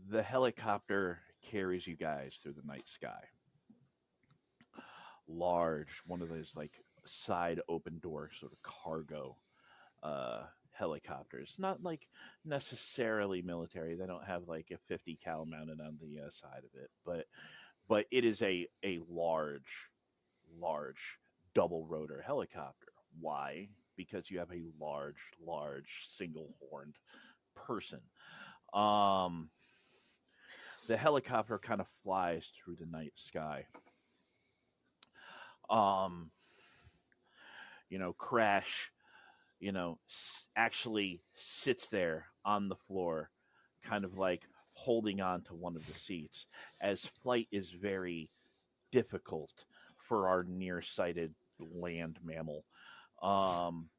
The helicopter carries you guys through the night sky. Large, one of those like side open door sort of cargo uh, helicopters. Not like necessarily military. They don't have like a 50 cal mounted on the side of it, but it is a large double rotor helicopter. Why? Because you have a large single horned person. Um, the helicopter kind of flies through the night sky. Um, Crash, actually sits there on the floor, kind of like holding on to one of the seats, as flight is very difficult for our nearsighted land mammal. Um,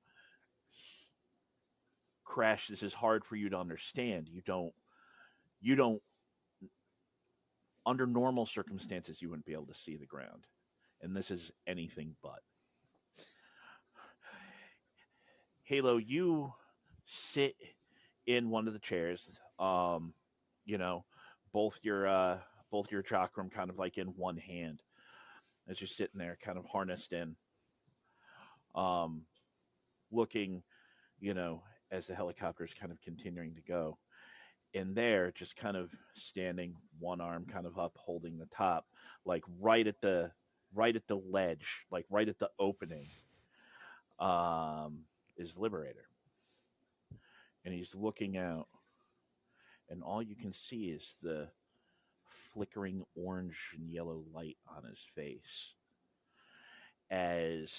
Crash, this is hard for you to understand. You don't, under normal circumstances, you wouldn't be able to see the ground. And this is anything but. Halo, you sit in one of the chairs. Um, you know, both your chakram kind of like in one hand as you're sitting there, kind of harnessed in, um, looking, you know, as the helicopter is kind of continuing to go. And there, just kind of standing, one arm kind of up, holding the top, like right at the ledge, like right at the opening, um, is Liberator, and he's looking out, and all you can see is the flickering orange and yellow light on his face as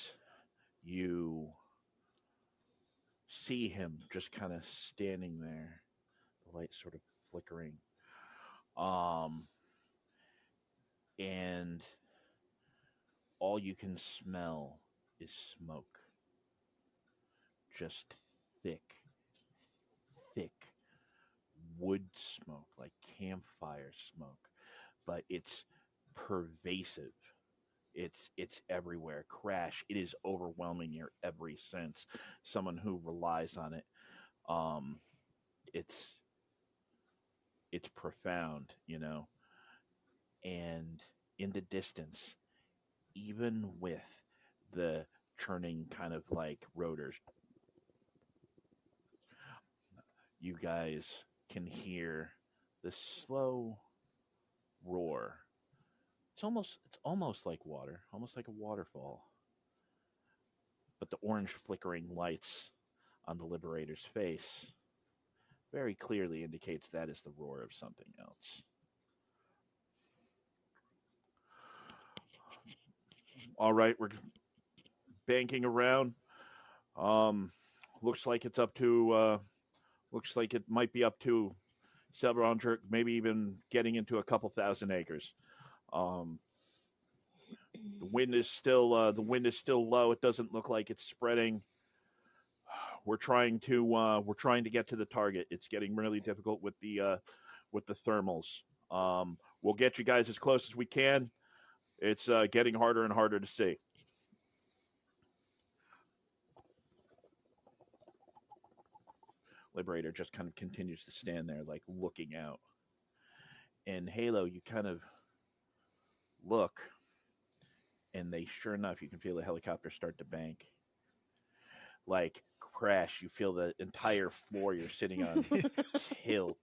you see him just kind of standing there, the light sort of flickering. Um, and all you can smell is smoke, just thick, thick wood smoke, like campfire smoke, but it's pervasive. It's everywhere. Crash. It is overwhelming your every sense. Someone who relies on it. Um, it's it's profound, and in the distance, even with the churning kind of like rotors, you guys can hear the slow roar. It's almost like water, almost like a waterfall. But the orange flickering lights on the Liberator's face very clearly indicates that is the roar of something else. All right, we're banking around. Um, looks like it's up to. Looks like it might be up to several hundred, maybe even getting into a couple thousand acres. Um, the wind is still low. It doesn't look like it's spreading. We're trying to get to the target. It's getting really difficult with the thermals. We'll get you guys as close as we can. It's getting harder and harder to see. Liberator just kind of continues to stand there, like looking out. And Halo, you kind of look, and they sure enough, you can feel the helicopter start to bank. Like crash, you feel the entire floor you're sitting on tilt.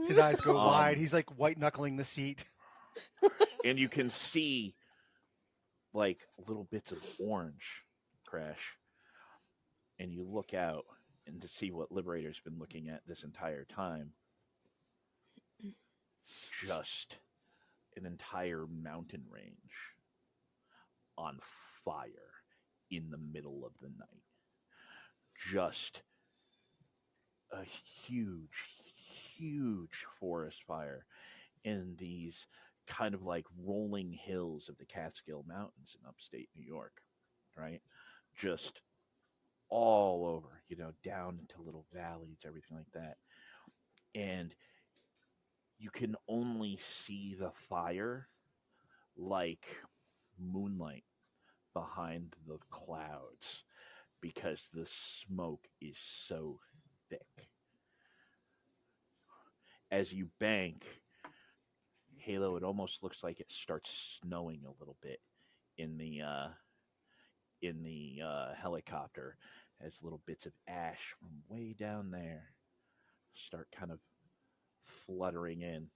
His eyes go wide. Um, He's like white knuckling the seat. and you can see like little bits of orange crash, and you look out and to see what Liberator's been looking at this entire time, just an entire mountain range on fire in the middle of the night. Just a huge, huge forest fire in these kind of like rolling hills of the Catskill Mountains in upstate New York, right? Just all over, down into little valleys, everything like that. And you can only see the fire like moonlight behind the clouds because the smoke is so thick. as you bank, Halo, it almost looks like it starts snowing a little bit in the helicopter as little bits of ash from way down there start kind of fluttering in.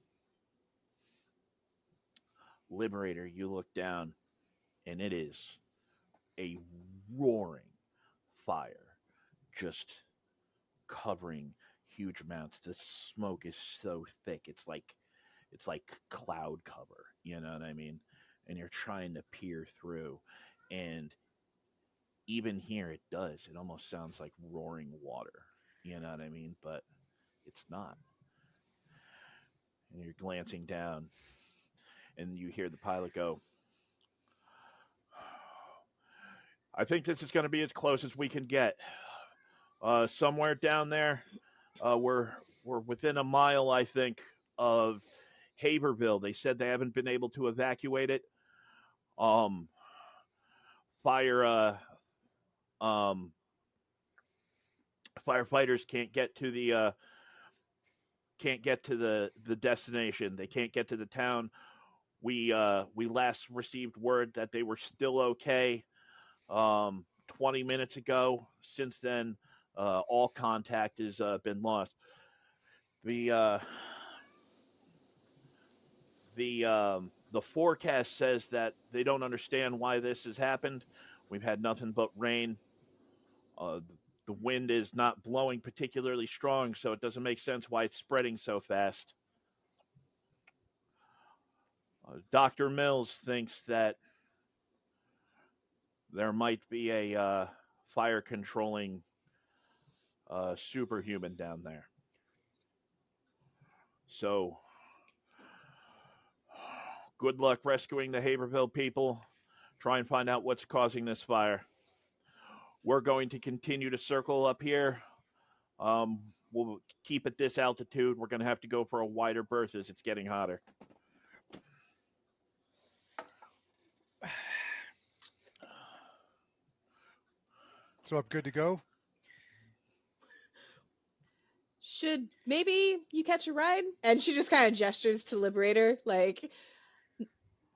Liberator, you look down, and it is a roaring fire just covering huge amounts. The smoke is so thick. It's like cloud cover, you know what I mean? And you're trying to peer through, and even here it does. It almost sounds like roaring water, you know what I mean? But it's not. And you're glancing down, and you hear the pilot go, I think this is going to be as close as we can get. Somewhere down there, we're within a mile, I think, of Haverville. They said they haven't been able to evacuate it. Um, fire um, Firefighters can't get to the destination. They can't get to the town. We last received word that they were still okay 20 minutes ago. Since then, all contact has been lost. The uh, the forecast says that they don't understand why this has happened. We've had nothing but rain. Uh, the wind is not blowing particularly strong, so it doesn't make sense why it's spreading so fast. Dr. Mills thinks that there might be a fire controlling superhuman down there. So, good luck rescuing the Haverville people. Try and find out what's causing this fire. We're going to continue to circle up here. We'll keep at this altitude. We're going to have to go for a wider berth as it's getting hotter. So I'm good to go. Should maybe you catch a ride? And she just kind of gestures to Liberator, like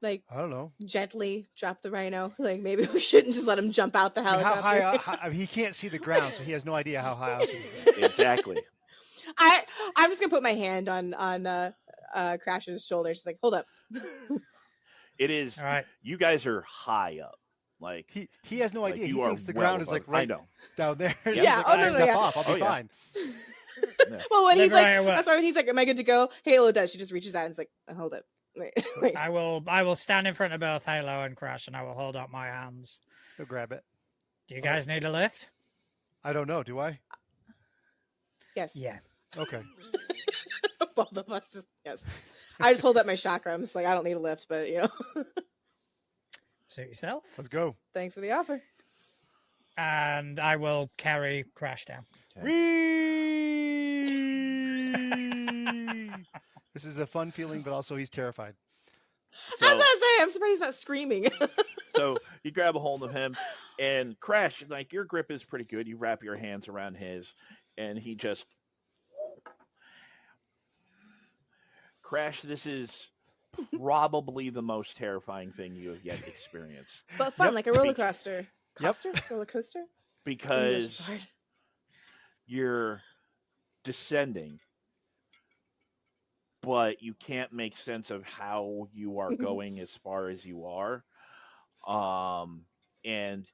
I don't know. gently drop the rhino. Like maybe we shouldn't just let him jump out the I mean, how helicopter. high? I mean, he can't see the ground, so he has no idea how high up he is. Exactly. I'm just gonna put my hand on Crash's shoulder. She's like, hold up. It is. All right. You guys are high up. Like He has no like idea. you He are thinks the well ground is like above- I right know. down there. So Yeah, he's like, oh, no, no, step yeah. off. I'll be Oh, yeah. fine. Well, when he's like, Liberator, what? that's why when he's like, am I good to go? Halo does. She just reaches out and is like, hold up. Wait. I will stand in front of both Halo and Crash, and I will hold up my hands. He'll grab it. Do you guys need a lift? I don't know. Do I? Yes. Yeah. Okay. Both of us just yes. I just hold up my chakrams. Like I don't need a lift, but Suit yourself. Let's go. thanks for the offer. And I will carry Crash down. Whee! This is a fun feeling, but also he's terrified. I was So, gonna say, I'm surprised he's not screaming. so you grab a hold of him and Crash. Like your grip is pretty good. You wrap your hands around his, and he just Crash. This is probably the most terrifying thing you have yet experienced But fun, Yep. like a roller coaster. Yep. Roller coaster? because Hard. you're descending, but you can't make sense of how you are going as far as you are. And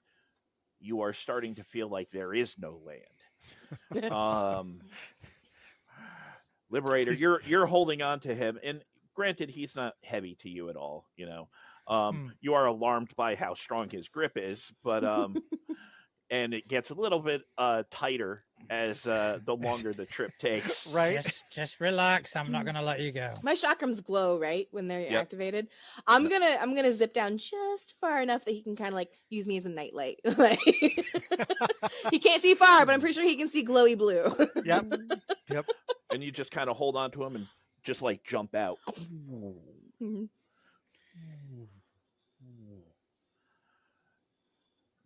you are starting to feel like there is no land. Liberator, you're holding on to him, and granted, he's not heavy to you at all. You are alarmed by how strong his grip is, but and it gets a little bit tighter as the longer the trip takes. Right? Just relax. I'm not gonna let you go. My chakrams glow, right? When they're Yep. activated. I'm gonna zip down just far enough that he can kind of like use me as a nightlight. Like he can't see far, but I'm pretty sure he can see glowy blue. Yep. Yep. And you just kind of hold on to him and just like jump out. Mhm.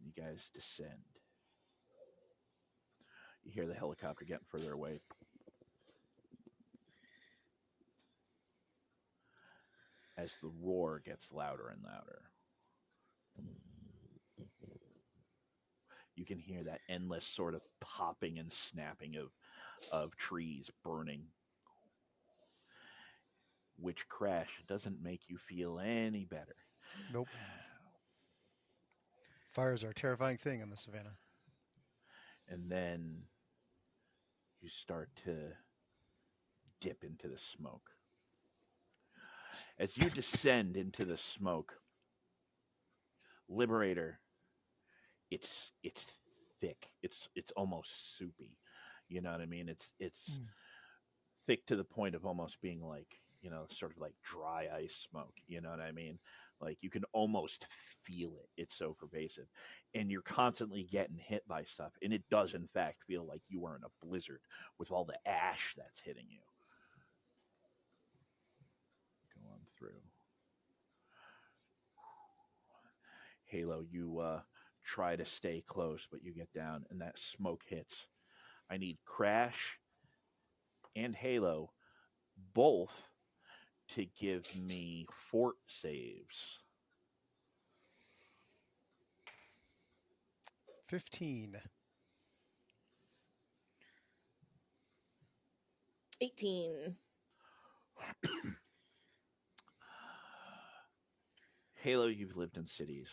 You guys descend. You hear the helicopter getting further away. as the roar gets louder and louder. You can hear that endless sort of popping and snapping of trees burning, which crash doesn't make you feel any better. Nope. Fires are a terrifying thing in the savannah. And then you start to dip into the smoke. As you descend into the smoke, Liberator, it's thick. It's almost soupy. You know what I mean? It's Mm. thick to the point of almost being like, sort of like dry ice smoke. You know what I mean? Like you can almost feel it. It's so pervasive. And you're constantly getting hit by stuff. And it does, in fact, feel like you are in a blizzard with all the ash that's hitting you. Go on through. Halo, you try to stay close, but you get down and that smoke hits. I need Crash and Halo both to give me fort saves. 15. 18. Halo, you've lived in cities.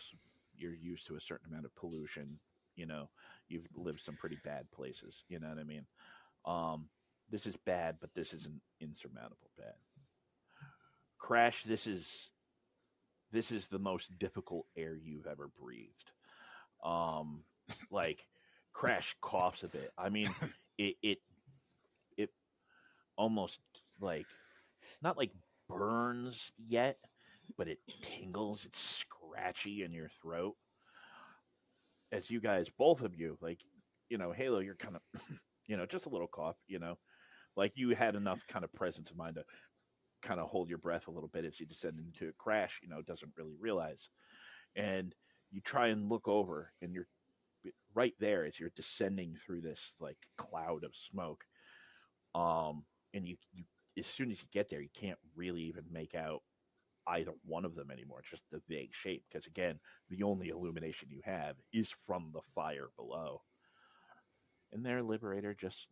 You're used to a certain amount of pollution. You've lived some pretty bad places. You know what I mean? This is bad, but this isn't insurmountable bad. Crash, this is the most difficult air you've ever breathed. Like Crash coughs a bit. I mean, it almost like not like burns yet, but it tingles. It's scratchy in your throat. As you guys, both of you, like, Halo, you're kind of, just a little cough, like you had enough kind of presence of mind to kind of hold your breath a little bit as you descend into a Crash, doesn't really realize. And you try and look over, and you're right there as you're descending through this like cloud of smoke. And you as soon as you get there, you can't really even make out either one of them anymore. It's just the vague shape because again, the only illumination you have is from the fire below. And their Liberator just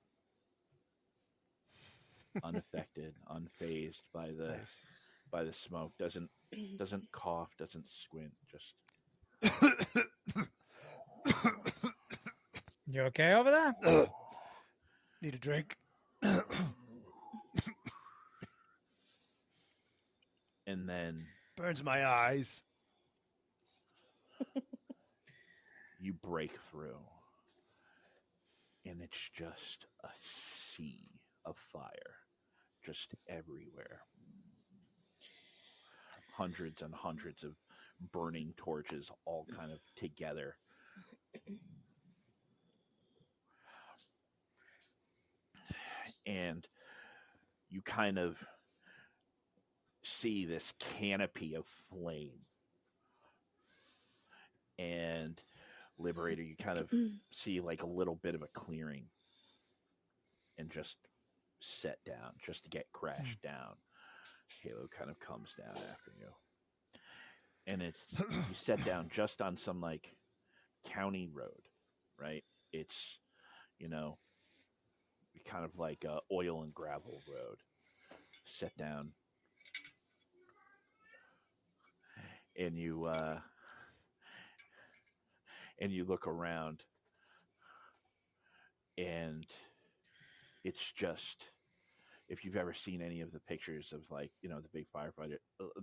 unaffected, unfazed by the Nice. smoke, doesn't cough, doesn't squint, just You okay over there? Need a drink. and then Burns my eyes. you break through and it's just a sea of fire just everywhere. Hundreds and hundreds of burning torches all kind of together. And you kind of see this canopy of flame. And Liberator, you kind of see like a little bit of a clearing and just set down just to get crashed down. Halo kind of comes down after you. And it's you set down just on some like county road, right? It's kind of like a oil and gravel road. Set down, and you look around, and it's just if you've ever seen any of the pictures of like the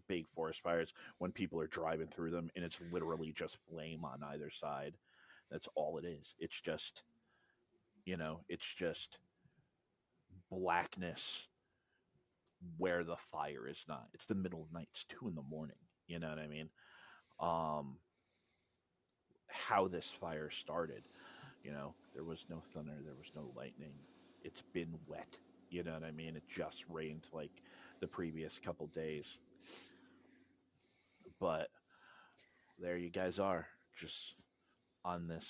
big forest fires when people are driving through them, and it's literally just flame on either side. That's all it is. It's just blackness where the fire is not. It's the middle of the night. It's 2 a.m. You know what I mean? How this fire started, there was no thunder, there was no lightning. It's been wet. You know what I mean? It just rained like the previous couple days. But there you guys are, just on this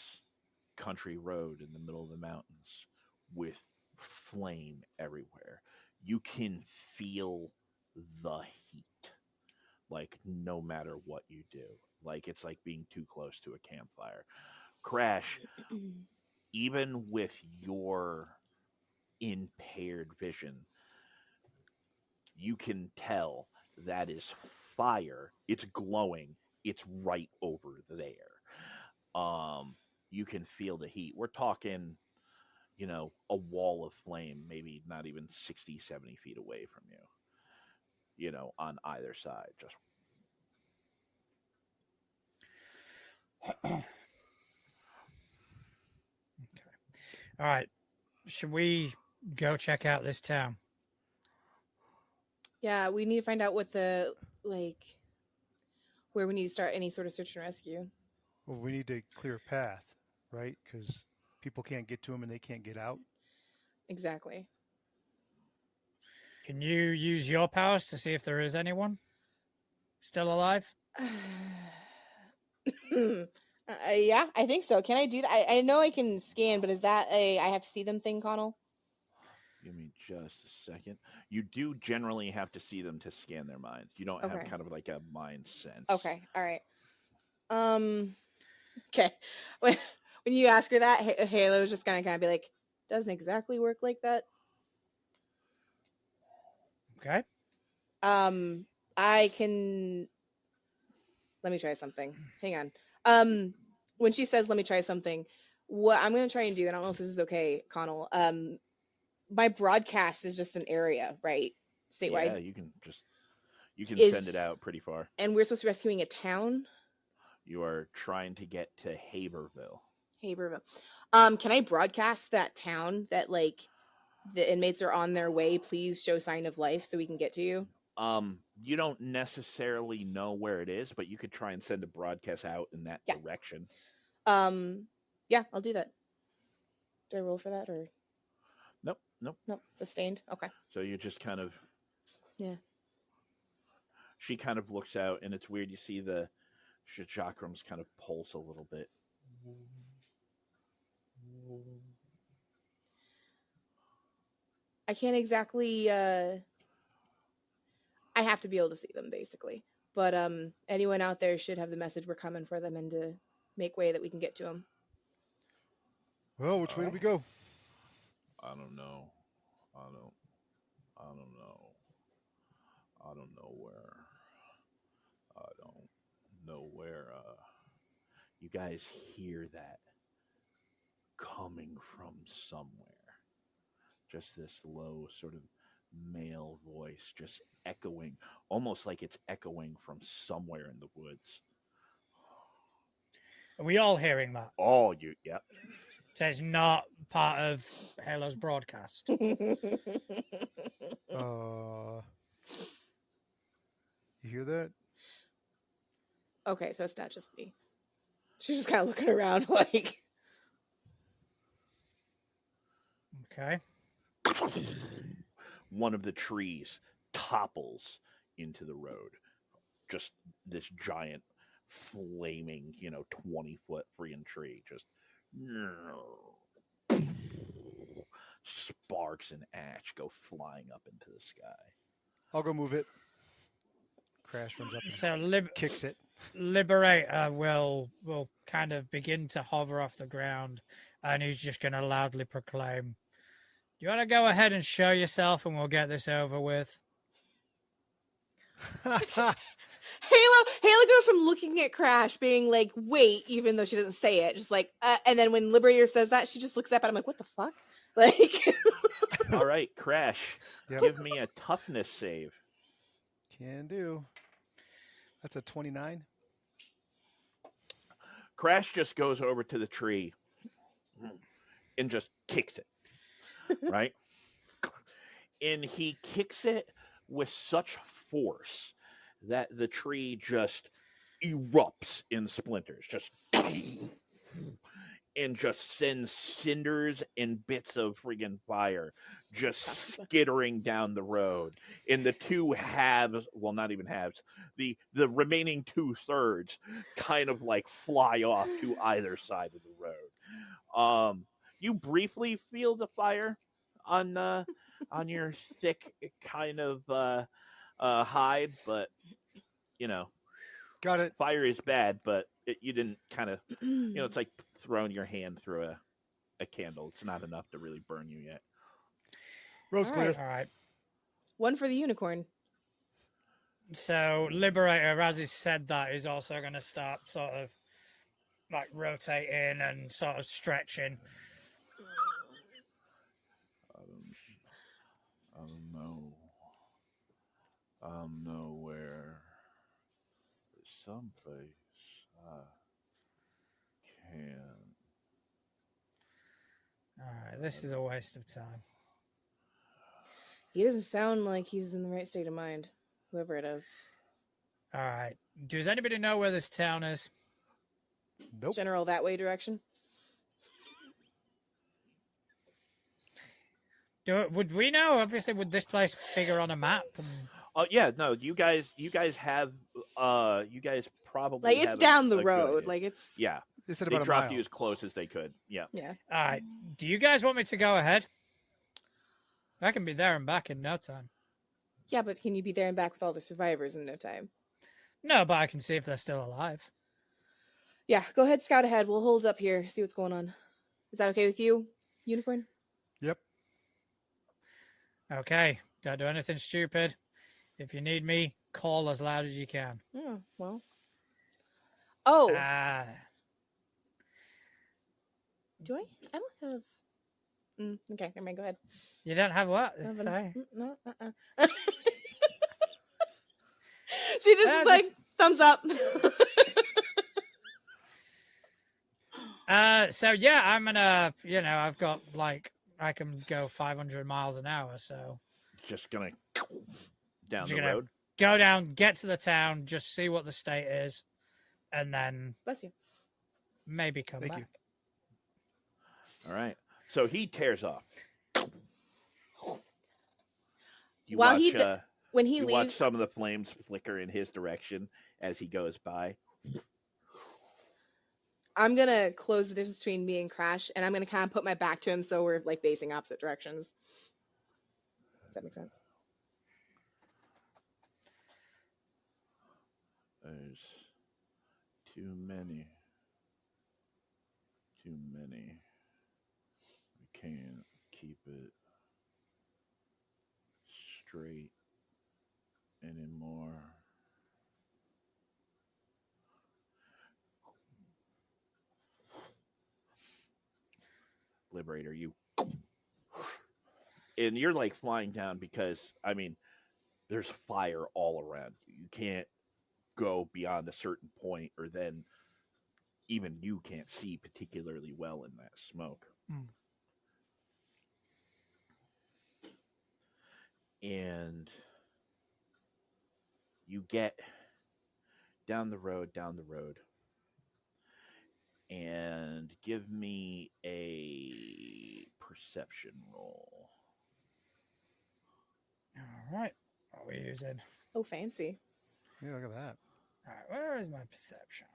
country road in the middle of the mountains with flame everywhere. You can feel the heat like no matter what you do. Like it's like being too close to a campfire. Crash, even with your impaired vision, you can tell that is fire. It's glowing. It's right over there. Um, you can feel the heat. We're talking, a wall of flame, maybe not even 60, 70 feet away from you, on either side. Just All right. Should we go check out this town? Yeah, we need to find out what where we need to start any sort of search and rescue. Well, we need to clear a path, right? Because people can't get to them and they can't get out. Exactly. Can you use your powers to see if there is anyone still alive? Yeah, I think so. Can I do that? I know I can scan, but is that I have to see them thing, Connell? give me just a second. You do generally have to see them to scan their minds. You don't have Okay. kind of like a mind sense. Okay. All right. Okay. When you ask her that, Halo's just gonna kind of be like, doesn't exactly work like that. Okay. I can. Let me try something. Hang on. When she says, "Let me try something," what I'm gonna try and do, and I don't know if this is okay, Connell. My broadcast is just an area, right? Statewide. Yeah, you can send it Is out pretty far. and we're supposed to be rescuing a town, You are trying to get to Haverville. Haverville. Can I broadcast that town that like the inmates are on their way? Please show sign of life so we can get to you. You don't necessarily know where it is, but you could try and send a broadcast out in that Yeah. direction. Yeah, I'll do that. Do I roll for that or Nope. no? Sustained. Okay. So you just kind of. Yeah. She kind of looks out, and it's weird. You see the chakrams kind of pulse a little bit. I can't exactly. I have to be able to see them basically, but anyone out there should have the message we're coming for them and to make way that we can get to them. Well, which way do we go? I don't know. I don't know. I don't know where. I don't know where. You guys hear that coming from somewhere. Just this low sort of male voice just echoing, almost like it's echoing from somewhere in the woods. Are we all hearing that? Oh, yeah. So it's not part of Halo's broadcast. You hear that? Okay, so it's not just me. She's just kind of looking around like. Okay. One of the trees topples into the road. Just this giant, flaming, 20-foot freaking tree. Just sparks and ash go flying up into the sky. I'll go move it. Crash runs up and So kicks it. Liberator will kind of begin to hover off the ground, and he's just going to loudly proclaim, "Do you want to go ahead and show yourself, and we'll get this over with?" Halo goes from looking at Crash being like, wait, even though she doesn't say it, just like, and then when Liberator says that, she just looks up and I'm like, what the fuck? Like, all right, Crash, give me a toughness save. Can do. That's a 29. Crash just goes over to the tree and just kicks it, right? And he kicks it with such force that the tree just erupts in splinters, and just sends cinders and bits of friggin' fire just skittering down the road. In the two halves, well, not even halves, the remaining 2/3 kind of like fly off to either side of the road. You briefly feel the fire on your thick kind of hide, but you know, Got it. fire is bad, but you didn't kind of, it's like throwing your hand through a candle. It's not enough to really burn you yet. Road's All clear. right. All right. One for the unicorn. So Liberator, as he said that, is also going to start sort of like rotating and sort of stretching. I don't know. I don't know where. There's someplace I can. All right, this is a waste of time. He doesn't sound like he's in the right state of mind, whoever it is. All right. Does anybody know where this town is? Nope. General that way direction. Would we know? Obviously, would this place figure on a map? Oh yeah, no, you guys have you guys probably Like it's have down the a good road. idea. Like it's Yeah, They said they about a dropped mile. you as close as they could. Yeah. yeah. All right. Do you guys want me to go ahead? I can be there and back in no time. Yeah, but can you be there and back with all the survivors in no time? No, but I can see if they're still alive. Yeah, go ahead, scout ahead. We'll hold up here, see what's going on. Is that okay with you, Unicorn? Yep. Okay. Don't do anything stupid. If you need me, call as loud as you can. Yeah, well. Oh, Ah. do I? I don't have. Okay, never mind. Go ahead. You don't have what? Nothing. Sorry. No, she just is like thumbs up. So yeah, I'm gonna, I've got like I can go 500 miles an hour, so Just gonna down Just the gonna- road. go down, get to the town, just see what the state is, and then Bless you. maybe come Thank back. you. All right. So he tears off. You While watch, he when he you watch leaves, some of the flames flicker in his direction as he goes by. I'm gonna close the distance between me and Crash, and I'm gonna kind of put my back to him so we're like facing opposite directions. Does that make sense? There's too many. Too many. We can't keep it straight anymore. Liberator, you. And you're like flying down because, I mean, there's fire all around you. You can't go beyond a certain point, or then even you can't see particularly well in that smoke. Mm. And you get down the road, and give me a perception roll. All right. What are we using? Oh, fancy. Yeah, look at that. All right. Where is my perception?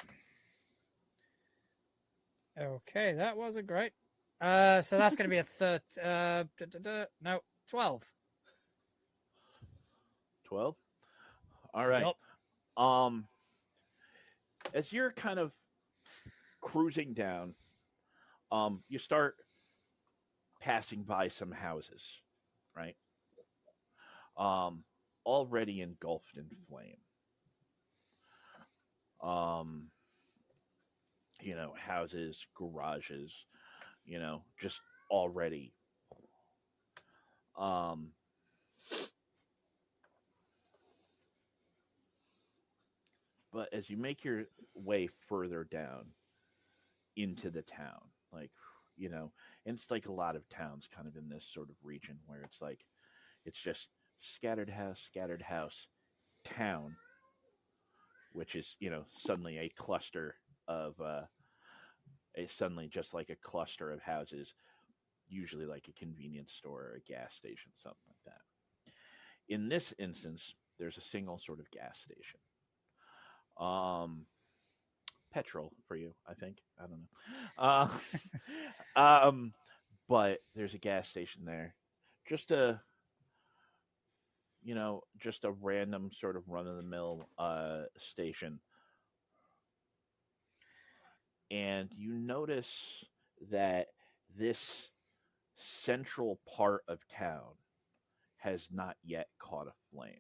Okay, that wasn't great. So that's going to be a no, 12. 12? All right. Yup. As you're kind of cruising down, you start passing by some houses, right? Already engulfed in flame. Houses, garages, just already. But as you make your way further down into the town, like, and it's like a lot of towns kind of in this sort of region where it's like, it's just scattered house, town, which is, suddenly a cluster of, suddenly just like a cluster of houses, usually like a convenience store or a gas station, something like that. In this instance, there's a single sort of gas station. Petrol for you, I think. I don't know. But there's a gas station there. Just a just a random sort of run of the mill station. And you notice that this central part of town has not yet caught a flame.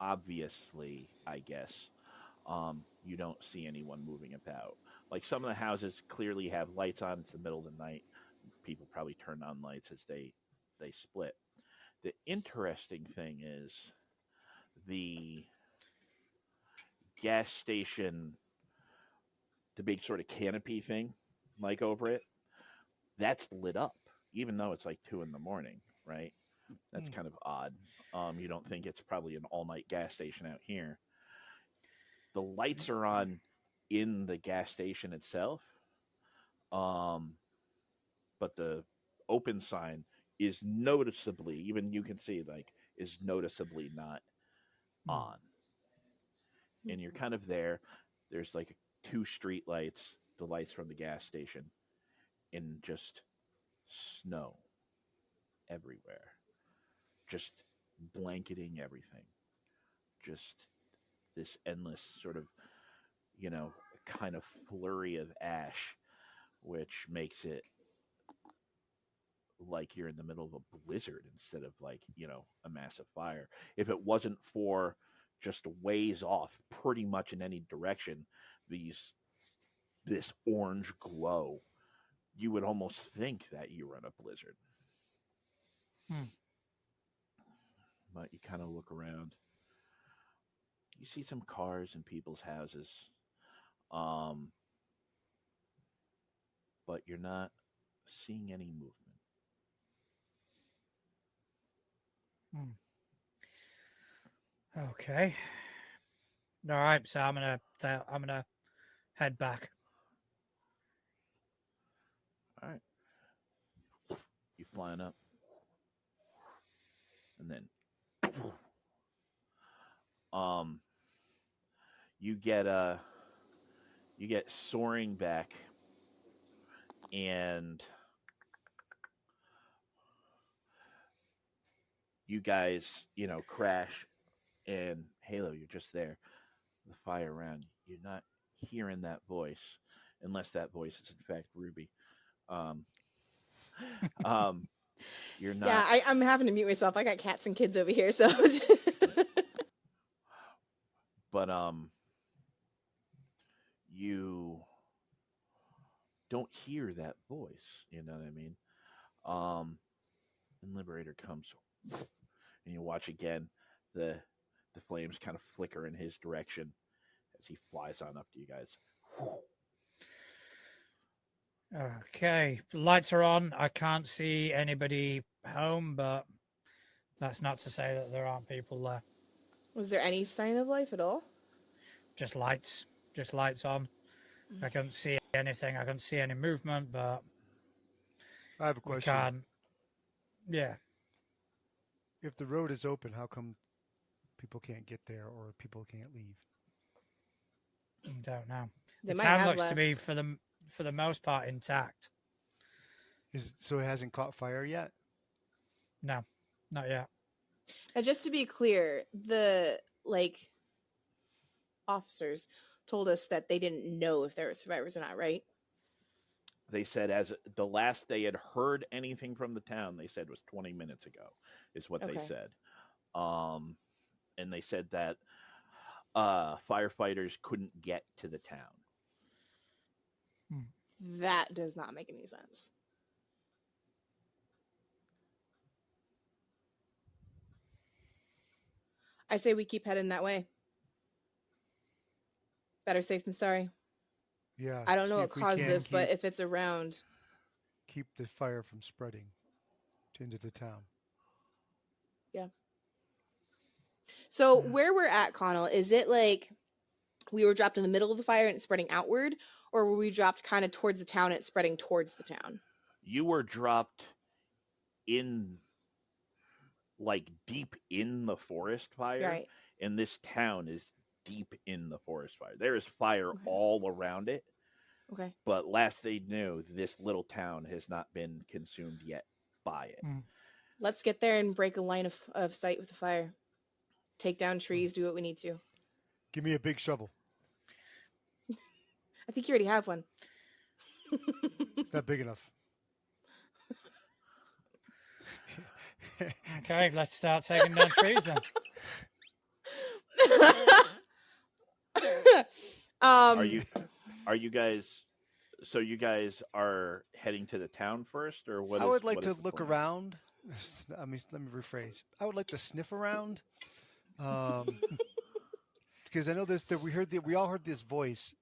Obviously, I guess, you don't see anyone moving about. Like some of the houses clearly have lights on. It's the middle of the night. People probably turn on lights as they split. The interesting thing is the gas station, the big sort of canopy thing, like over it, that's lit up, even though it's like 2 in the morning, right? That's Hmm. kind of odd. You don't think it's probably an all night gas station out here. The lights are on in the gas station itself, um, but the open sign is noticeably, even you can see, like, is noticeably not Hmm. on. And you're kind of there. There's like two street lights, the lights from the gas station, and just snow everywhere, just blanketing everything. Just this endless sort of, you know, kind of flurry of ash, which makes it like you're in the middle of a blizzard instead of like, a massive fire. If it wasn't for just ways off, pretty much in any direction, these this orange glow, you would almost think that you were in a blizzard. Hmm. But you kind of look around. You see some cars in people's houses, um, but you're not seeing any movement. Hmm. Okay. All right. So I'm gonna head back. All right, you flying up, and then um, you get soaring back, and you guys, crash. And Halo, you're just there. The fire around you. You're not hearing that voice, unless that voice is in fact Ruby. Um, um, you're Yeah, not, I'm having to mute myself. I got cats and kids over here, so but you don't hear that voice. You know what I mean? Um, and Liberator comes, and you watch again. The the flames kind of flicker in his direction as he flies on up to you guys. Okay. Lights are on. I can't see anybody home, but that's not to say that there aren't people there. was there any sign of life at all? Just lights. Just lights on. I couldn't see anything. I couldn't see any movement, but I have a we question. can't. Yeah. If the road is open, how come people can't get there or people can't leave? Don't know. They The might town have looks to left. be for the most part intact. So it hasn't caught fire yet? No, not yet. And just to be clear, the officers told us that they didn't know if there were survivors or not, right? They said as the last they had heard anything from the town, they said was 20 minutes ago, is what they Okay. said. Um, and they said that firefighters couldn't get to the town. That does not make any sense. I say we keep heading that way. Better safe than sorry. Yeah. I don't know See what if we caused can this, but if it's around, keep the fire from spreading into the town. yeah. So Yeah. where we're at, Connell, is it like we were dropped in the middle of the fire and it's spreading outward, or were we dropped kind of towards the town and it's spreading towards the town? You were dropped in, like, deep in the forest fire, Right. and this town is deep in the forest fire. There is fire Okay. all around it, Okay. But last they knew, this little town has not been consumed yet by it. Let's get there and break a line of sight with the fire. Take down trees, do what we need to. Give me a big shovel. I think you already have one. It's not big enough. Okay, let's start taking down trees then. Are um, you guys? So you guys are heading to the town first, or what? I would like what to is the look plan? around. I mean, let me rephrase. I would like to sniff around, because I know we all heard this voice,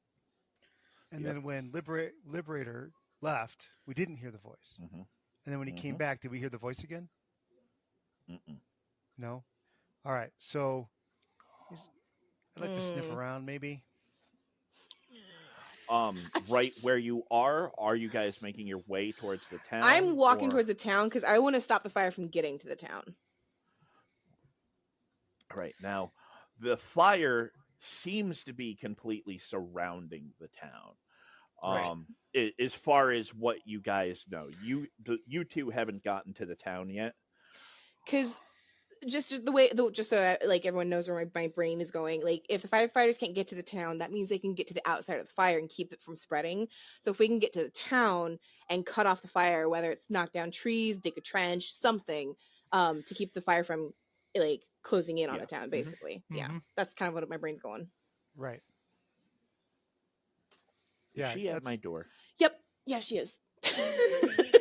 and Yep. then when Liberator left, we didn't hear the voice, Mm-hmm. and then when he came Mhm. back, did we hear the voice again? Mm-mm. No. All right, so I'd like to sniff Mm. around, maybe. Right where you are you guys making your way towards the town? I'm walking or- towards the town because I want to stop the fire from getting to the town. Right now, the fire seems to be completely surrounding the town. Right. As far as what you guys know, you two haven't gotten to the town yet. Because just the way, just so like everyone knows where my brain is going. Like, if the firefighters can't get to the town, that means they can get to the outside of the fire and keep it from spreading. So if we can get to the town and cut off the fire, whether it's knock down trees, dig a trench, something, to keep the fire from like closing in on Yeah. the town, Mhm. basically. Yeah, Mhm. that's kind of what my brain's going. Right. Is Yeah, she at my door? Yep. Yeah, she is.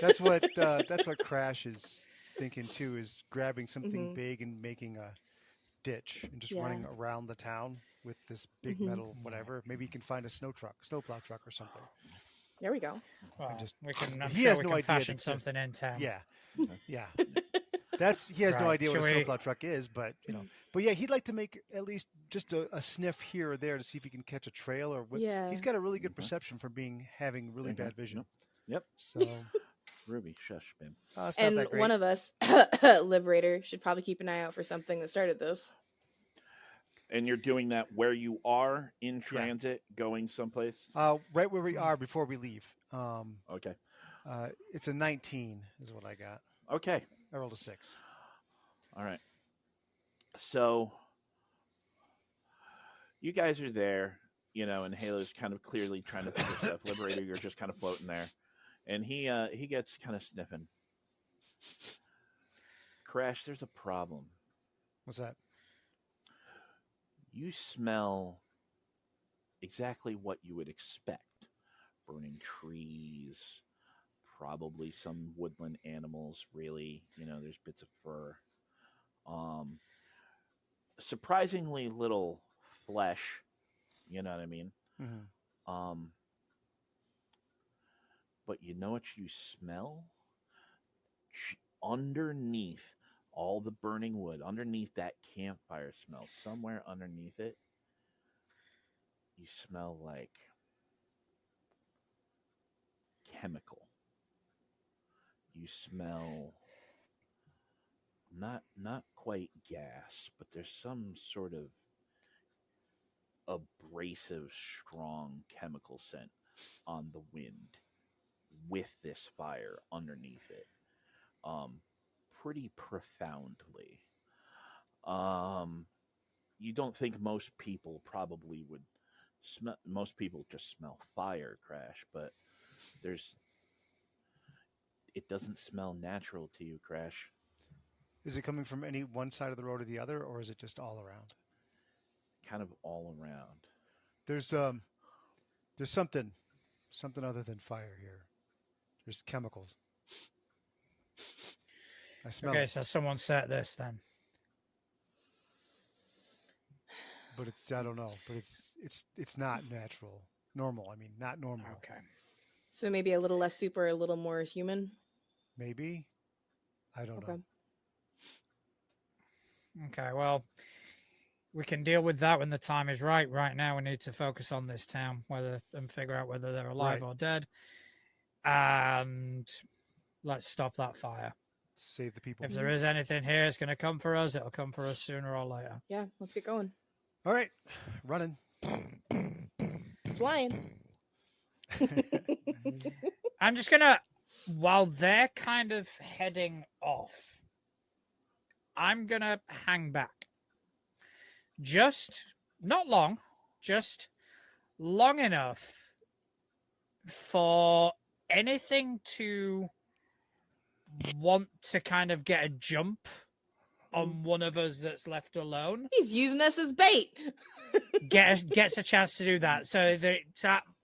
that's what Crash is thinking too. Is grabbing something Mhm. big and making a ditch and just Yeah. running around the town with this big Mhm. metal whatever. Maybe he can find a snowplow truck or something. There we go. Well, just- we can. I'm he sure has we no can idea it fashion exists. something in town. Yeah, Okay. yeah. He has no Right, idea what a shall we- snowplow truck is, but But yeah, he'd like to make at least just a sniff here or there to see if he can catch a trail or what. Yeah. He's got a really good Mhm. perception for having really Okay. bad vision. Yep. So Ruby, shush, babe. it's not And that great. one of us, Liberator, should probably keep an eye out for something that started this. And you're doing that where you are in transit, going someplace. Right where we are before we leave. Okay. It's a 19 is what I got. Okay. I rolled a 6. All right. So you guys are there, and Halo's kind of clearly trying to figure stuff. Liberator, you're just kind of floating there, and he gets kind of sniffing. Crash, there's a problem. What's that? You smell exactly what you would expect: burning trees, probably some woodland animals. Really, there's bits of fur. Surprisingly little flesh. You know what I mean? Mm-hmm. But you know what you smell? Underneath all the burning wood, underneath that campfire smell, somewhere underneath it, you smell like chemical. You smell not quite gas, but there's some sort of abrasive, strong chemical scent on the wind with this fire underneath it. Pretty profoundly. You don't think most people probably would smell. Most people just smell fire, Crash, but it doesn't smell natural to you, Crash. Is it coming from any one side of the road or the other, or is it just all around? Kind of all around. There's something other than fire here. There's chemicals. I smell Okay, it, so someone set this then. but I don't know, but it's not natural. Normal. I mean, not normal. Okay. So maybe a little less super, a little more human. Maybe. I don't know. Okay, well, we can deal with that when the time is right. Right now, we need to focus on this town, and figure out whether they're alive Right. or dead, and let's stop that fire. Save the people. If there is anything here, it's going to come for us. It'll come for us sooner or later. Yeah, let's get going. All right, running. Flying. I'm just gonna, while they're kind of heading off, I'm gonna hang back. Just not long, just long enough for anything to want to kind of get a jump on one of us that's left alone. He's using us as bait. Gets a chance to do that. So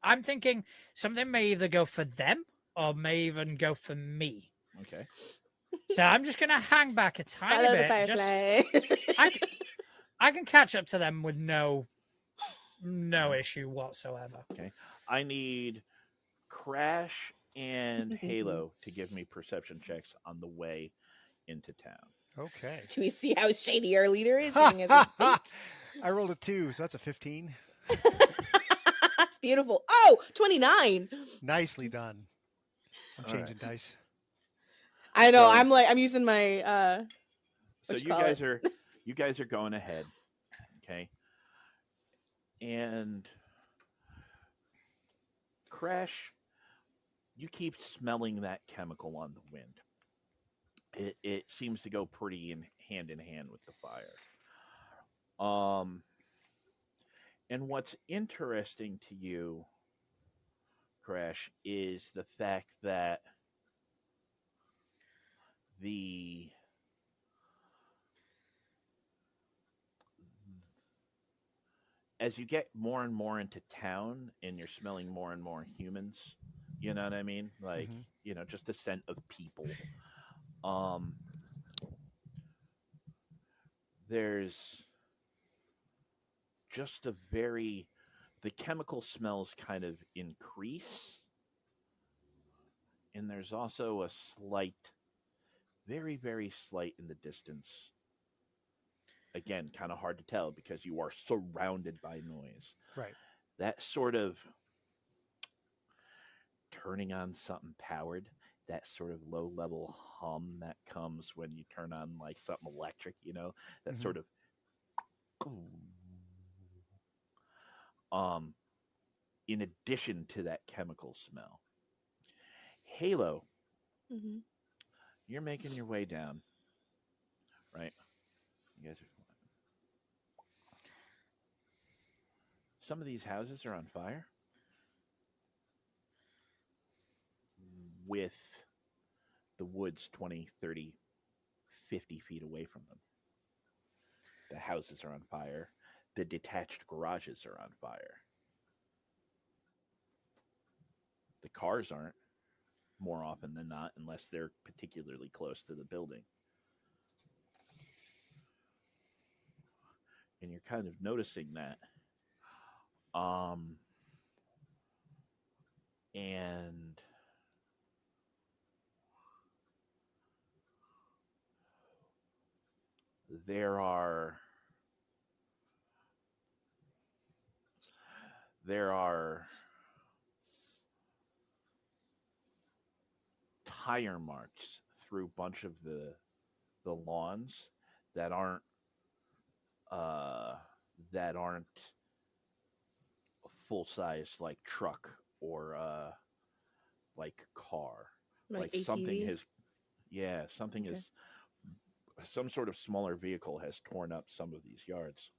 I'm thinking something may either go for them or may even go for me. Okay. So I'm just gonna hang back a tiny Follow the bit. firefly. I can catch up to them with no issue whatsoever. Okay. I need Crash and Halo to give me perception checks on the way into town. Okay. Do we see how shady our leader is using us as bait? I rolled a 2, so that's a 15. That's beautiful. Oh, 29. Nicely done. I'm All changing dice. I know. So- I'm using my So what you call guys it? are going ahead. Okay. And Crash, you keep smelling that chemical on the wind. It seems to go pretty in hand with the fire. And what's interesting to you, Crash, is the fact that the as you get more and more into town and you're smelling more and more humans, you know what I mean? Like, just the scent of people. There's just the chemical smells kind of increase, and there's also a slight, very, very slight in the distance. Again, kind of hard to tell because you are surrounded by noise. Right. That sort of turning on something powered, that sort of low level hum that comes when you turn on like something electric, that sort of in addition to that chemical smell. Halo, Mm-hmm. you're making your way down, right? You guys are some of these houses are on fire with the woods 20, 30, 50 feet away from them. The houses are on fire. The detached garages are on fire. The cars aren't, more often than not, unless they're particularly close to the building. And you're kind of noticing that. And there are tire marks through a bunch of the lawns that aren't uh full size like truck or like car. Like something ATV? has something Okay. is some sort of smaller vehicle has torn up some of these yards.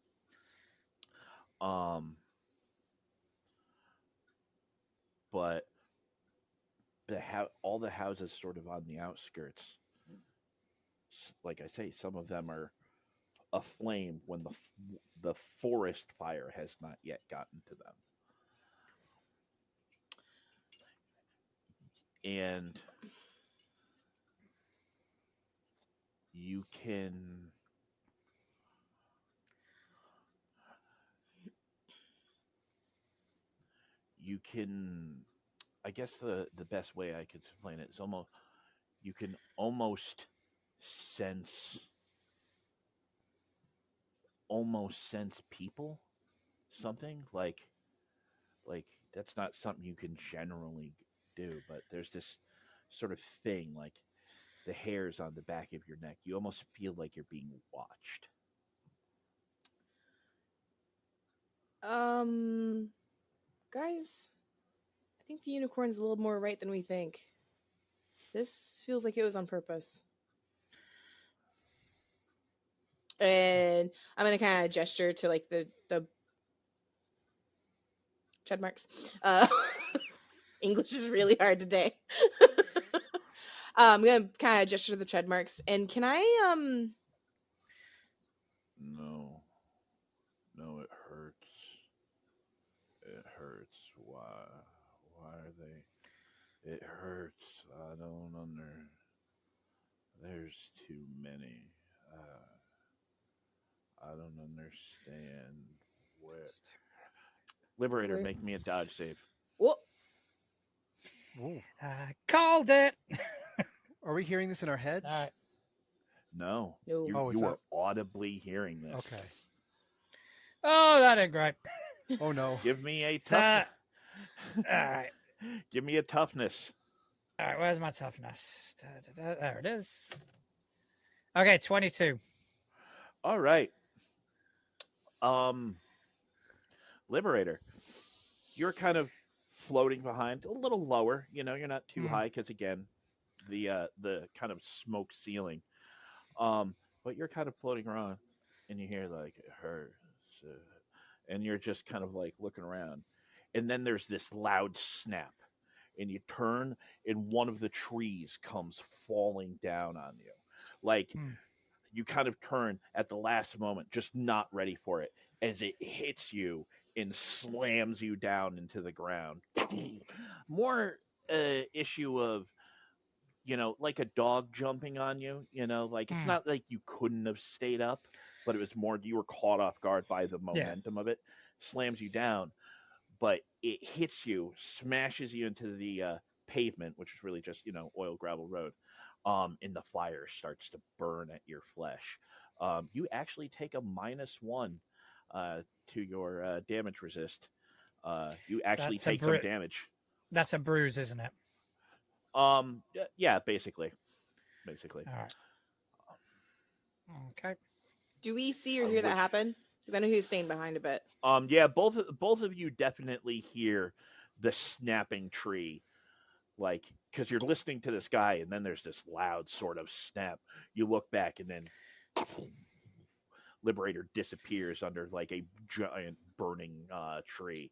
But all the houses sort of on the outskirts, like I say, some of them are aflame when the forest fire has not yet gotten to them. And you can I guess the best way I could explain it is you can almost sense people, something like that's not something you can generally do, but there's this sort of thing, like the hairs on the back of your neck, you almost feel like you're being watched. Guys, think the unicorn's a little more right than we think. This feels like it was on purpose. And I'm gonna kind of gesture to like the tread marks. English is really hard today. I'm gonna kind of gesture to the tread marks, and can I No, no, it hurts. It hurts. Why are they? It hurts. I don't under. There's too many. I don't understand where. Liberator, where? make me a dodge save. Whoa. Ooh. Called it. Are we hearing this in our heads? All right. No, No. you Oh, it's you are not- audibly hearing this. Okay. Oh, that ain't great. Oh no. Give me a So, tough. all right. Give me a toughness. All right, where's my toughness? There it is. Okay, 22. All right. Liberator, you're kind of floating behind, a little lower. You're not too high because again, the kind of smoke ceiling. But you're kind of floating around, and you hear like it hurts, and you're just kind of like looking around, and then there's this loud snap, and you turn, and one of the trees comes falling down on you, like you kind of turn at the last moment, just not ready for it, as it hits you and slams you down into the ground. More issue of like a dog jumping on you, like it's not like you couldn't have stayed up, but it was more you were caught off guard by the Yeah. momentum of it, slams you down, but it hits you, smashes you into the pavement, which is really just, oil gravel road. And the fire starts to burn at your flesh. You actually take a -1 to your damage resist. You actually That's a take some damage. That's a bruise, isn't it? Yeah, basically. All right. Okay. Do we see or hear that Which happen? Because I know he was staying behind a bit. Yeah, both of you definitely hear the snapping tree, like because you're listening to this guy, and then there's this loud sort of snap. You look back, and then Liberator disappears under like a giant burning tree.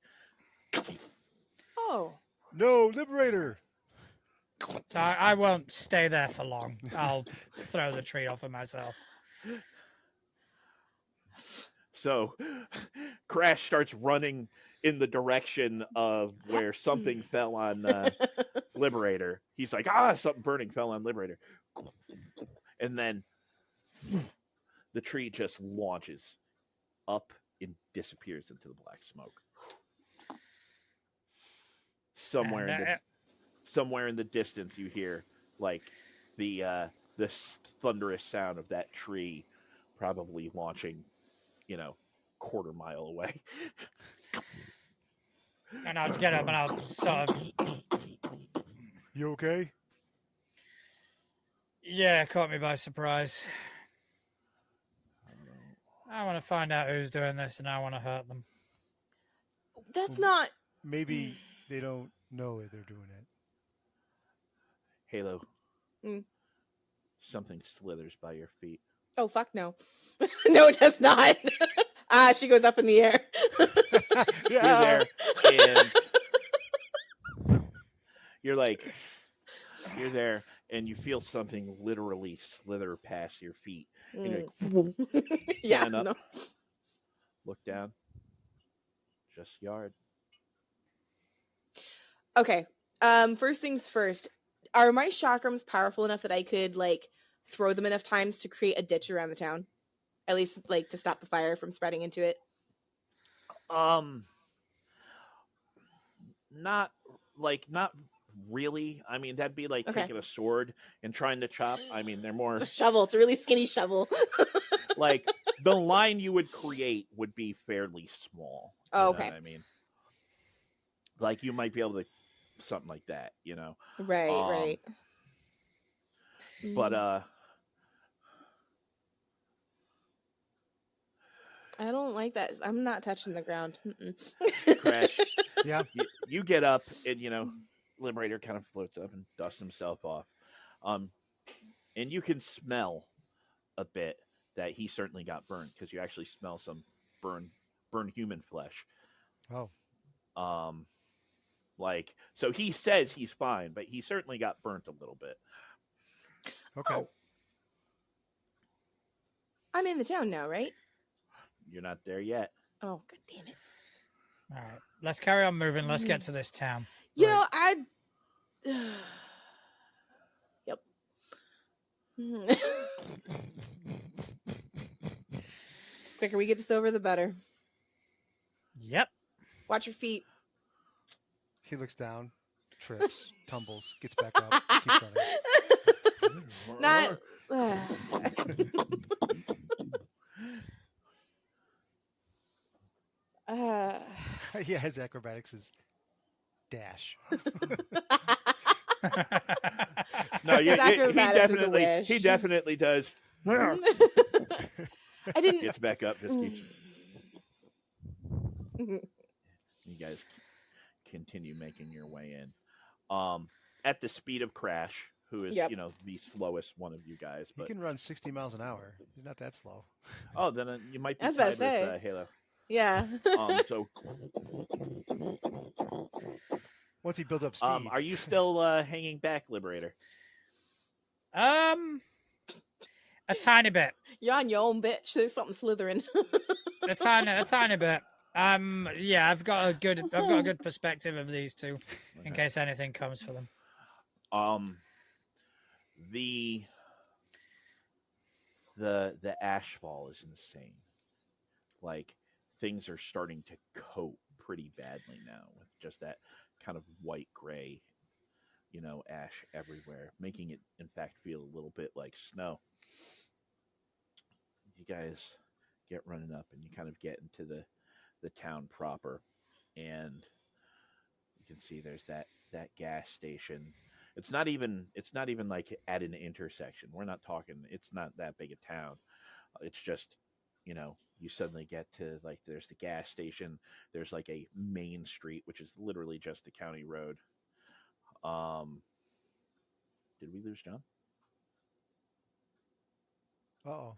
Oh. No, Liberator. So I won't stay there for long. I'll throw the tree off of myself. So Crash starts running in the direction of where something fell on Liberator. He's like, something burning fell on Liberator. And then the tree just launches up and disappears into the black smoke. Somewhere in the distance, you hear like the thunderous sound of that tree, probably launching, quarter mile away. And I'll get up and I'll sort of, You okay? yeah, caught me by surprise. I want to find out who's doing this, and I want to hurt them. That's not. Maybe they don't know they're doing it. Halo. Mm. Something slithers by your feet. Oh, fuck no. No, it does not. She goes up in the air. You're there, and you're there, and you feel something literally slither past your feet. And you're like, Yeah, stand up, no. look down, just yard. Okay. First things first. Are my chakrams powerful enough that I could like throw them enough times to create a ditch around the town? At least like to stop the fire from spreading into it. Not really. I mean, that'd be like Okay. taking a sword and trying to chop. I mean, they're more It's a shovel. It's a really skinny shovel. like the line you would create would be fairly small. Oh, You know okay. what I mean, like you might be able to something like that, Right, right. But I don't like that. I'm not touching the ground. Crash. Yeah. You get up, and Liberator kind of floats up and dusts himself off. Um, and you can smell a bit that he certainly got burned because you actually smell some burned human flesh. Oh. So he says he's fine, but he certainly got burnt a little bit. Okay. Oh, I'm in the town now, right? You're not there yet. Oh, god damn it. All right, let's carry on moving. Let's get to this town. You Right. know, I. Yep. Quicker we get this over, the better. Yep. Watch your feet. He looks down, trips, tumbles, gets back up, keeps running. Not. Yeah, his acrobatics is dash. No, His acrobatics is a he wish. definitely does. I didn't. Gets back up, just keeps. You guys continue making your way in. At the speed of Crash, who is Yep. the slowest one of you guys. He But can run 60 miles an hour. He's not that slow. then you might be I was about tied to say. with Halo. Yeah. So Once he builds up speed. are you still hanging back, Liberator? A tiny bit. You're on your own, bitch. There's something slithering. A tiny bit. Yeah, I've got a good perspective of these two, in case anything comes for them. The ashfall is insane. Like, things are starting to coat pretty badly now with just that kind of white gray, ash everywhere, making it in fact feel a little bit like snow. You guys get running up, and you kind of get into the town proper, and you can see there's that gas station. It's not even like at an intersection. We're not talking. It's not that big a town. It's just, you suddenly get to, like, there's the gas station. There's like a main street, which is literally just the county road. Did we lose John? Uh-oh.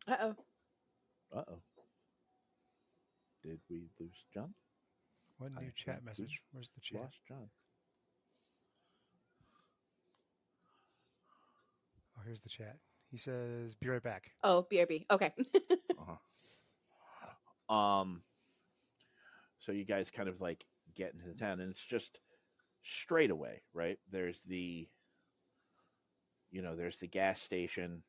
Uh-oh. Uh-oh. Did we lose John? What new I chat think message? Where's the chat? Lost John. Oh, here's the chat. He says, be right back. Oh, BRB. Okay. So you guys kind of like get into the town, and it's just straight away, right? There's the gas station.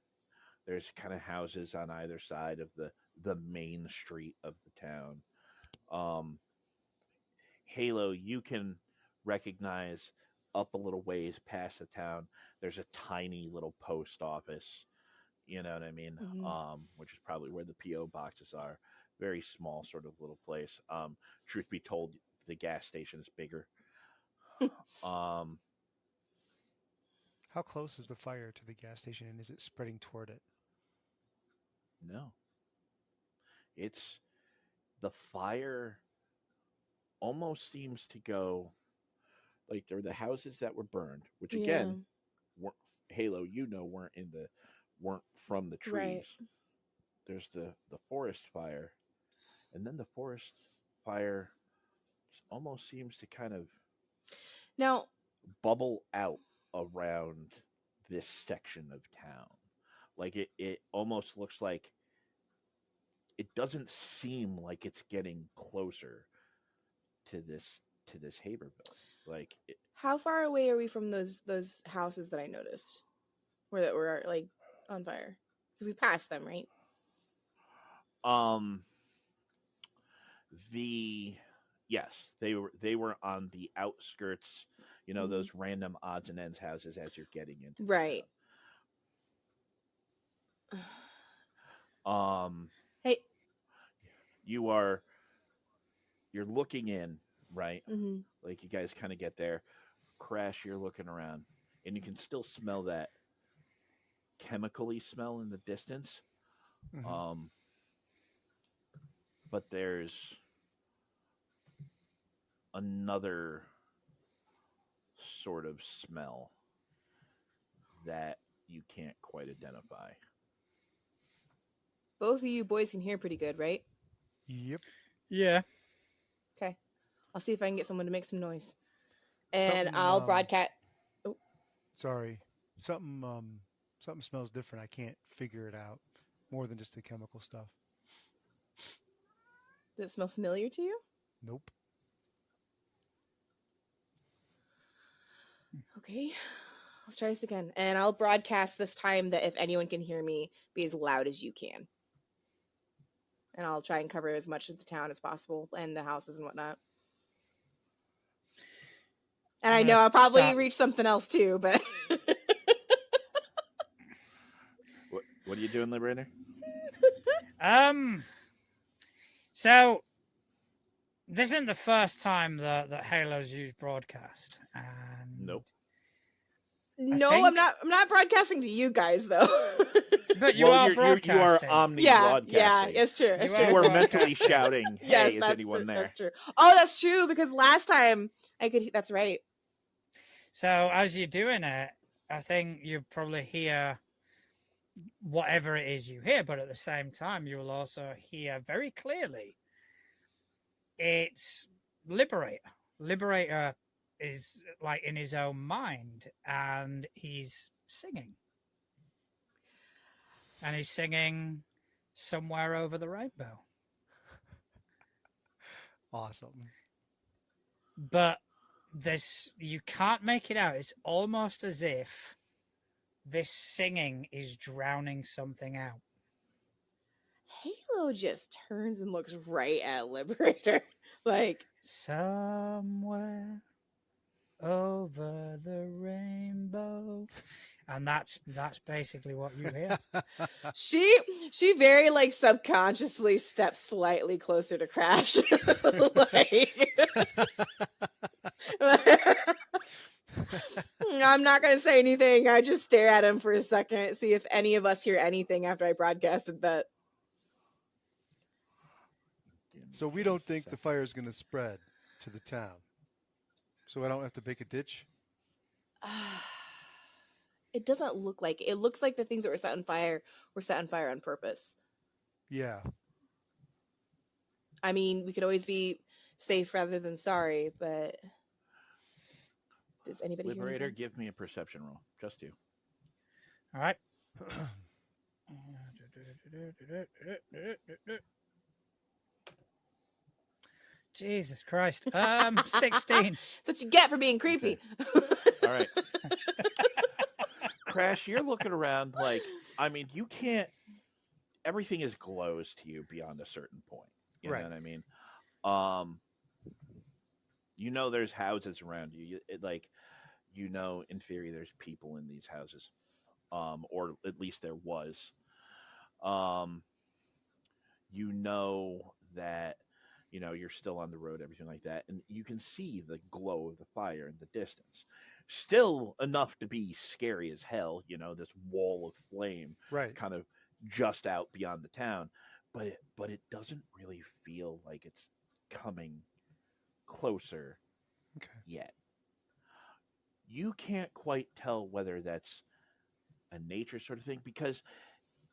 There's kind of houses on either side of the main street of the town. Halo, you can recognize up a little ways past the town. There's a tiny little post office. You know what I mean? Which is probably where the PO boxes are. Very small, sort of little place. Truth be told, the gas station is bigger. How close is the fire to the gas station, and is it spreading toward it? No, it's the fire almost seems to go like there are the houses that were burned, which again, weren't, Halo, weren't from the trees. Right. There's the forest fire, and then the forest fire almost seems to kind of Now, bubble out around this section of town. Like it almost looks like it doesn't seem like it's getting closer to this Haberville. Like how far away are we from those houses that I noticed, that were like on fire? Because we passed them, right? Yes, they were on the outskirts. Those random odds and ends houses as you're getting into right. Hey. You're looking in, right? Mm-hmm. Like you guys kind of get there. Crash, you're looking around, and you can still smell that chemically smell in the distance. Mm-hmm. but there's another sort of smell that you can't quite identify. Both of you boys can hear pretty good, right? Yep. Yeah. Okay. I'll see if I can get someone to make some noise. And Something. I'll broadcast. Oh, Sorry. Something. Something smells different. I can't figure it out. More than just the chemical stuff. does it smell familiar to you? Nope. Okay. Let's try this again. And I'll broadcast this time that if anyone can hear me, be as loud as you can. And I'll try and cover as much of the town as possible and the houses and whatnot. And I I'm know gonna I'll probably start. reach something else too, but What are you doing, Liberator? Um. So this isn't the first time that Halo's used broadcast, and Nope. no, think- I'm not broadcasting to you guys though. But you well, are you are broadcasting. omni yeah, broadcasting. it's true. It's You So true. you are are mentally broadcasting. shouting, "Hey, Yes, is that's anyone true. there?" That's true. Oh, that's true because last time I could. That's right. So as you're doing it, I think you probably hear whatever it is you hear, but at the same time, you will also hear very clearly it's Liberator. Liberator is like in his own mind, and he's singing. And he's singing Somewhere Over the Rainbow. Awesome. But this, you can't make it out. It's almost as if this singing is drowning something out. Halo just turns and looks right at Liberator, like Somewhere over the rainbow. And that's basically what you hear. she very like subconsciously steps slightly closer to Crash. I'm not gonna say anything. I just stare at him for a second, see if any of us hear anything after I broadcasted that. So we don't think the fire is going to spread to the town. So I don't have to make a ditch. It doesn't look like it. It looks like the things that were set on fire were set on fire on purpose. Yeah. I mean, we could always be safe rather than sorry, but does anybody hear Liberator, anything? give me a perception roll. Just you. All right. Jesus Christ. 16. That's what you get for being creepy. All right. Crash, you're looking around like, I mean, you can't, everything is glows to you beyond a certain point. You Right. know what I mean? Um, you know, there's houses around you. Like, you know, in theory, there's people in these houses, or at least there was. Um, you know that, you know, you're still on the road, everything like that, and you can see the glow of the fire in the distance. Still enough to be scary as hell, you know, this wall of flame Right. kind of just out beyond the town, but it doesn't really feel like it's coming closer Okay. yet. You can't quite tell whether that's a nature sort of thing because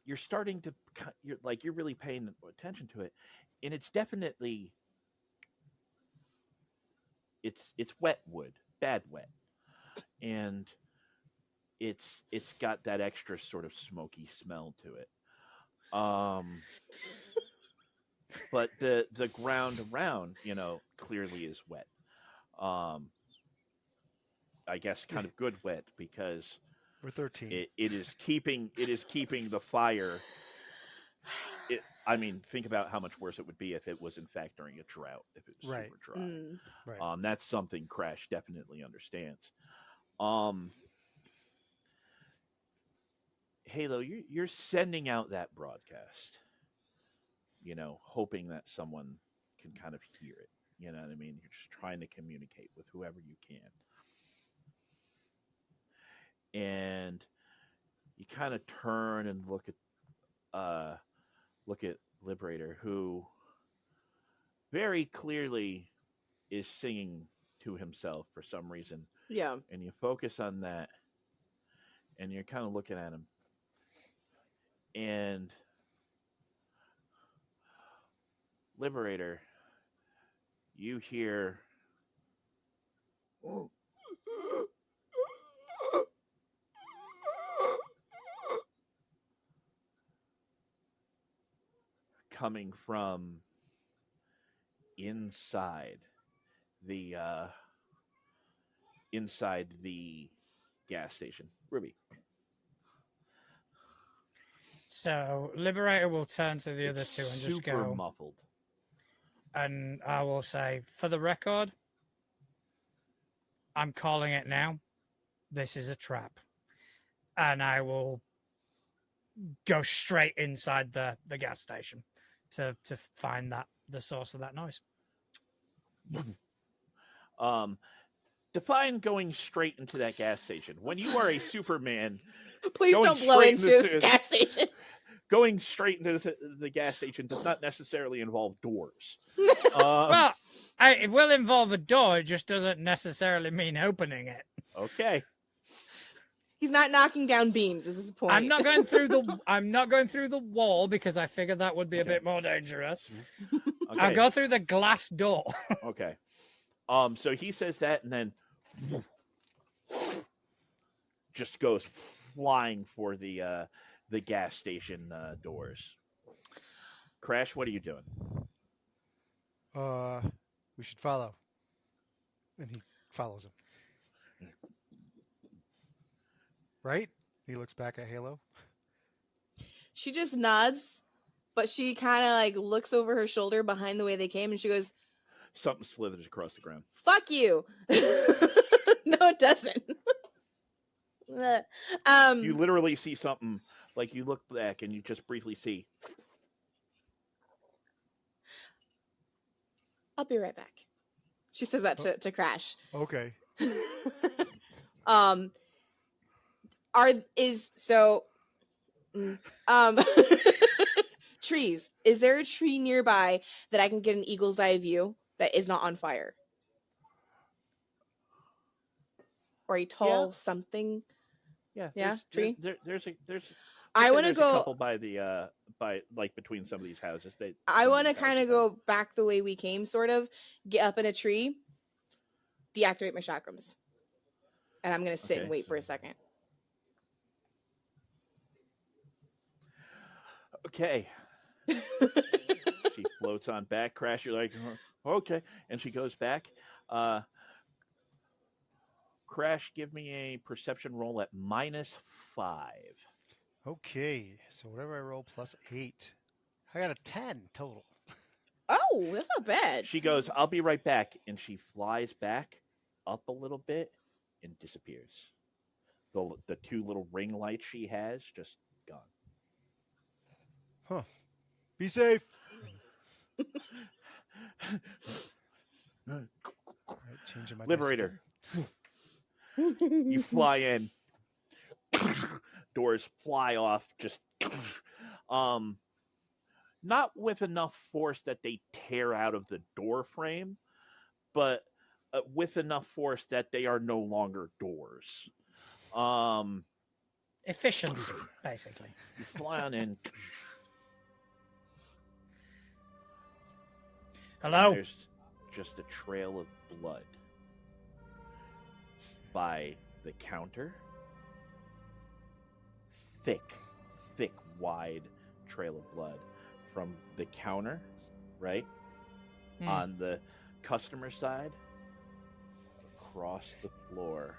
you're starting to you're really paying attention to it, and it's definitely it's wet wood, bad wet, and it's got that extra sort of smoky smell to it. But the ground around, you know, clearly is wet. Um, I guess kind of good wet because We're 13. it is keeping the fire. I mean, think about how much worse it would be if it was in fact during a drought, if it was Right. super dry. Mm. Right. That's something Crash definitely understands. Um, Halo, you're sending out that broadcast, you know, hoping that someone can kind of hear it. You know what I mean? You're just trying to communicate with whoever you can. And you kind of turn and look at Liberator, who very clearly is singing to himself for some reason. Yeah. And you focus on that, and you're kind of looking at him. And Liberator, you hear coming from inside the gas station. Ruby. So Liberator will turn to the other It's two and just super go, muffled. and I will say, for the record, I'm calling it now. This is a trap. And I will go straight inside the gas station to find the source of that noise. Define going straight into that gas station. When you are a Superman, Please going don't blow straight into into the gas station. going straight into the gas station does not necessarily involve doors. Well, it will involve a door. It just doesn't necessarily mean opening it. Okay. He's not knocking down beams. Is his point? I'm not going through the wall because I figured that would be a bit more dangerous. Okay. I'll go through the glass door. Okay. So he says that, and then just goes flying for the gas station doors. Crash, what are you doing? We should follow. And he follows him. Right? He looks back at Halo. She just nods, but she kind of like looks over her shoulder behind the way they came, and she goes, Something slithers across the ground. "Fuck you." No, it doesn't. You literally see something, like you look back and you just briefly see. I'll be right back. She says that to Crash. Okay. Trees. Is there a tree nearby that I can get an eagle's eye view that is not on fire? Or a tall something? Yeah. Tree. There's I want to a go couple by the by like between some of these houses. I want to kind of go back the way we came, sort of get up in a tree, deactivate my chakrams, and I'm gonna sit and wait for a second. Okay. She floats on back. Crash, you're like, okay, and she goes back. Crash, give me a perception roll at -5. Okay. So whatever I roll plus 8. I got a 10 total. Oh, that's not bad. She goes, I'll be right back. And she flies back up a little bit and disappears. The two little ring lights she has just gone. Huh. Be safe. All right, changing my dice Liberator. again. You fly in. Doors fly off. Just not with enough force that they tear out of the door frame, but with enough force that they are no longer doors. Efficiency, basically. You fly on in. Hello? There's just a trail of blood by the counter. Thick, wide trail of blood from the counter, right? On the customer side, across the floor,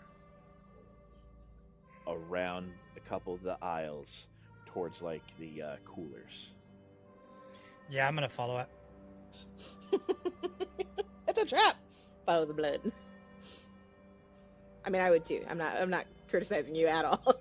around a couple of the aisles, towards like the coolers. Yeah, I'm gonna follow it. It's a trap. Follow the blood. I mean, I would too. I'm not criticizing you at all.